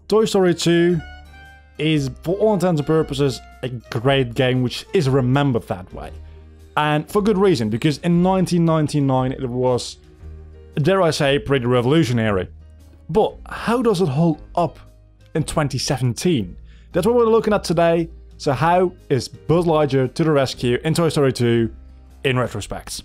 Toy Story 2 is, for all intents and purposes, a great game which is remembered that way. And for good reason, because in 1999 it was, dare I say, pretty revolutionary. But how does it hold up in 2017? That's what we're looking at today. So how is Buzz Lightyear to the rescue in Toy Story 2 in retrospect?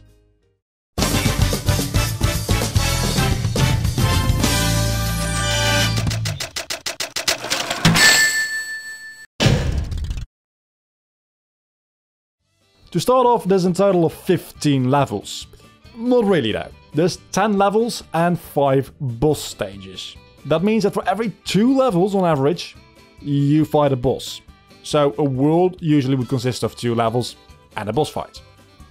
To start off, there's a total of 15 levels. Not really though. There's 10 levels and 5 boss stages. That means that for every 2 levels on average, you fight a boss. So a world usually would consist of 2 levels and a boss fight.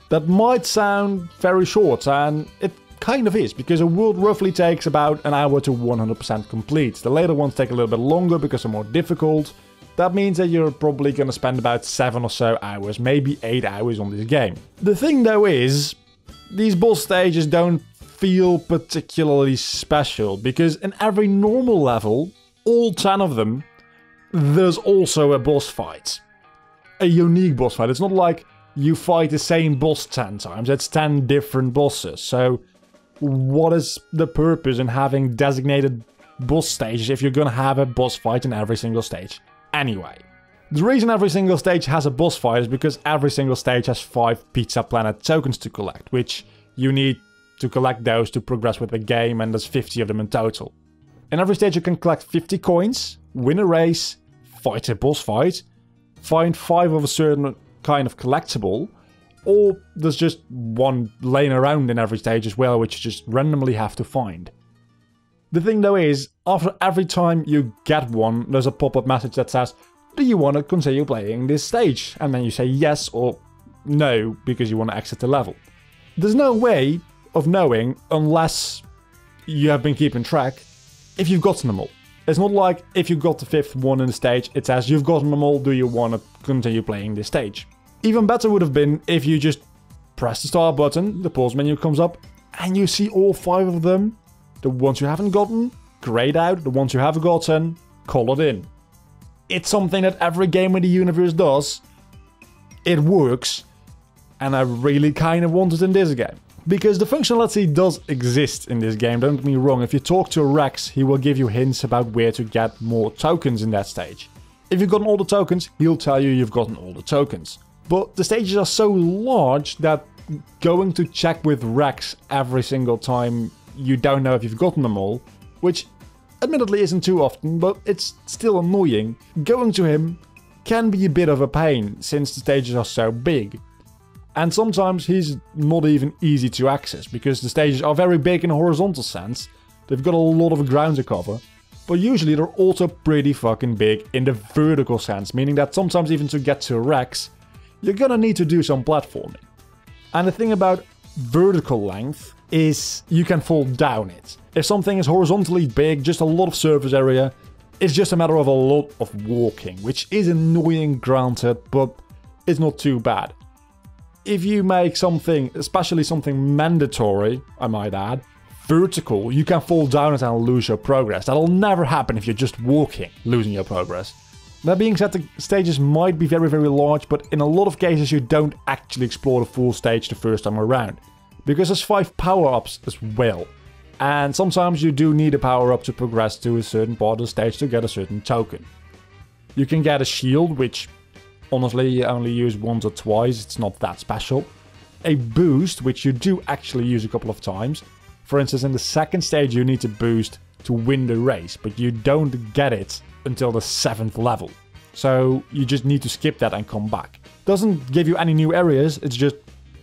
That might sound very short, and it kind of is, because a world roughly takes about an hour to 100% complete. The later ones take a little bit longer because they're more difficult. That means that you're probably going to spend about 7 or so hours, maybe 8 hours on this game. The thing though is, these boss stages don't feel particularly special, because in every normal level, all 10 of them, there's also a boss fight. A unique boss fight. It's not like you fight the same boss 10 times, it's 10 different bosses. So what is the purpose in having designated boss stages if you're gonna have a boss fight in every single stage? Anyway, the reason every single stage has a boss fight is because every single stage has 5 Pizza Planet tokens to collect, which you need to collect those to progress with the game, and there's 50 of them in total. In every stage you can collect 50 coins, win a race, fight a boss fight, find 5 of a certain kind of collectible, or there's just one laying around in every stage as well, which you just randomly have to find. The thing though is, after every time you get one, there's a pop-up message that says, do you want to continue playing this stage? And then you say yes or no, because you want to exit the level. There's no way of knowing, unless you have been keeping track, if you've gotten them all. It's not like if you got the 5th one in the stage, it says you've gotten them all, do you want to continue playing this stage? Even better would have been if you just press the start button, the pause menu comes up, and you see all 5 of them. The ones you haven't gotten, grayed out. The ones you have gotten, call it in. It's something that every game in the universe does. It works. And I really kind of want it in this game. Because the functionality does exist in this game, don't get me wrong. If you talk to Rex, he will give you hints about where to get more tokens in that stage. If you've gotten all the tokens, he'll tell you you've gotten all the tokens. But the stages are so large that going to check with Rex every single time you don't know if you've gotten them all, which admittedly isn't too often, but it's still annoying. Going to him can be a bit of a pain, since the stages are so big. And sometimes he's not even easy to access, because the stages are very big in a horizontal sense. They've got a lot of ground to cover, but usually they're also pretty fucking big in the vertical sense, meaning that sometimes even to get to Rex, you're gonna need to do some platforming. And the thing about vertical length is you can fall down it. If something is horizontally big, just a lot of surface area, it's just a matter of a lot of walking, which is annoying granted, but it's not too bad. If you make something, especially something mandatory, I might add, vertical, you can fall down it and lose your progress. That'll never happen if you're just walking, losing your progress. That being said, the stages might be very, very large, but in a lot of cases you don't actually explore the full stage the first time around. Because there's 5 power-ups as well. And sometimes you do need a power-up to progress to a certain part of the stage to get a certain token. You can get a shield, which honestly you only use once or twice, it's not that special. A boost, which you do actually use a couple of times. For instance, in the second stage you need to boost to win the race, but you don't get it until the 7th level. So you just need to skip that and come back. Doesn't give you any new areas, it's just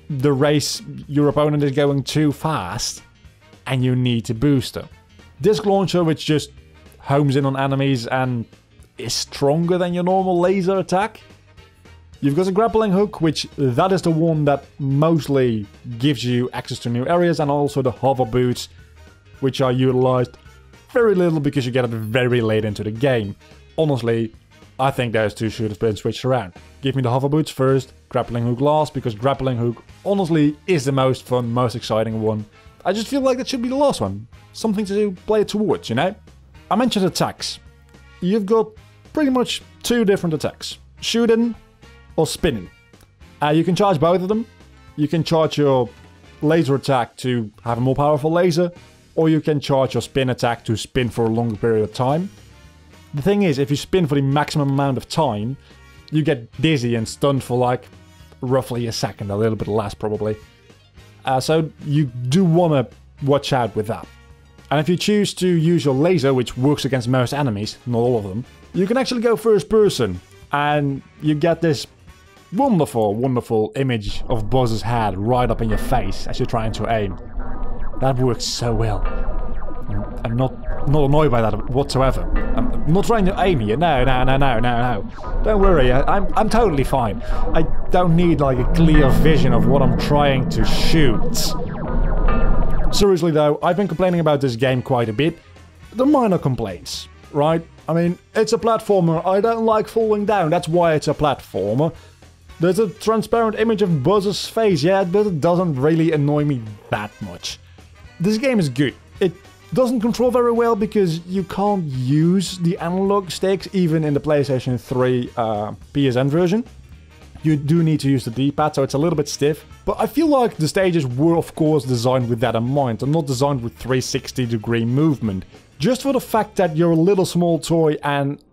the race, your opponent is going too fast and you need to boost them. Disc launcher, which just homes in on enemies and is stronger than your normal laser attack. You've got a grappling hook, which that is the one that mostly gives you access to new areas, and also the hover boots, which are utilized very little because you get it very late into the game. Honestly, I think those two should have been switched around. Give me the hover boots first, grappling hook last, because grappling hook honestly is the most fun, most exciting one. I just feel like that should be the last one. Something to play towards, you know? I mentioned attacks. you've got pretty much two different attacks. Shooting or spinning. You can charge both of them. You can charge your laser attack to have a more powerful laser, or you can charge your spin attack to spin for a longer period of time. The thing is, if you spin for the maximum amount of time, you get dizzy and stunned for like roughly a second, a little bit less probably. So you do want to watch out with that. And if you choose to use your laser, which works against most enemies, not all of them, you can actually go first person, and you get this wonderful, wonderful image of Buzz's head right up in your face as you're trying to aim. That works so well. I'm not annoyed by that whatsoever. I'm not trying to aim you. No. Don't worry, I'm totally fine. I don't need like a clear vision of what I'm trying to shoot. Seriously though, I've been complaining about this game quite a bit. They're minor complaints, right? I mean, it's a platformer. I don't like falling down. That's why it's a platformer. There's a transparent image of Buzz's face, yeah, but it doesn't really annoy me that much. This game is good. It doesn't control very well because you can't use the analog sticks even in the PlayStation 3 PSN version. You do need to use the D-pad, so it's a little bit stiff. But I feel like the stages were of course designed with that in mind. They're not designed with 360-degree movement. Just for the fact that you're a little small toy and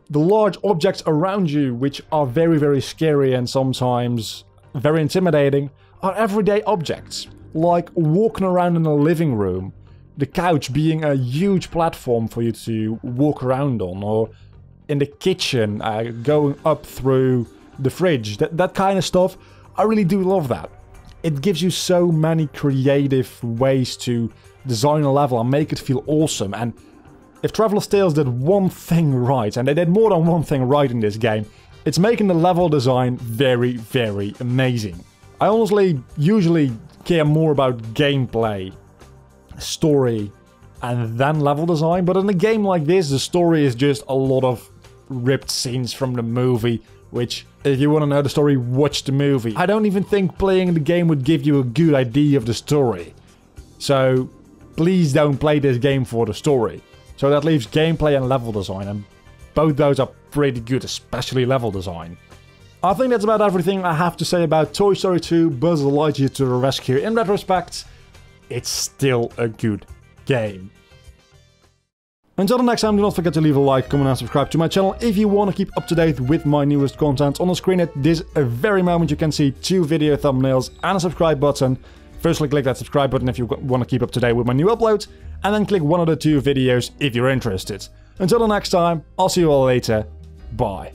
the large objects around you, which are very, very scary and sometimes very intimidating, are everyday objects. Like walking around in a living room, the couch being a huge platform for you to walk around on, or in the kitchen, going up through the fridge, that kind of stuff. I really do love that. It gives you so many creative ways to design a level and make it feel awesome. And if Traveler's Tales did one thing right, and they did more than one thing right in this game, it's making the level design very, very amazing. I honestly usually care more about gameplay, story, and then level design, but in a game like this, the story is just a lot of ripped scenes from the movie, which, if you want to know the story, watch the movie. I don't even think playing the game would give you a good idea of the story. So, please don't play this game for the story. So that leaves gameplay and level design, and both those are pretty good, especially level design. I think that's about everything I have to say about Toy Story 2 Buzz Lightyear to the Rescue. In retrospect, it's still a good game. Until the next time, do not forget to leave a like, comment and subscribe to my channel if you want to keep up to date with my newest content. On the screen at this very moment you can see 2 video thumbnails and a subscribe button. Firstly, click that subscribe button if you want to keep up to date with my new uploads, and then click one of the 2 videos if you're interested. Until the next time, I'll see you all later. Bye.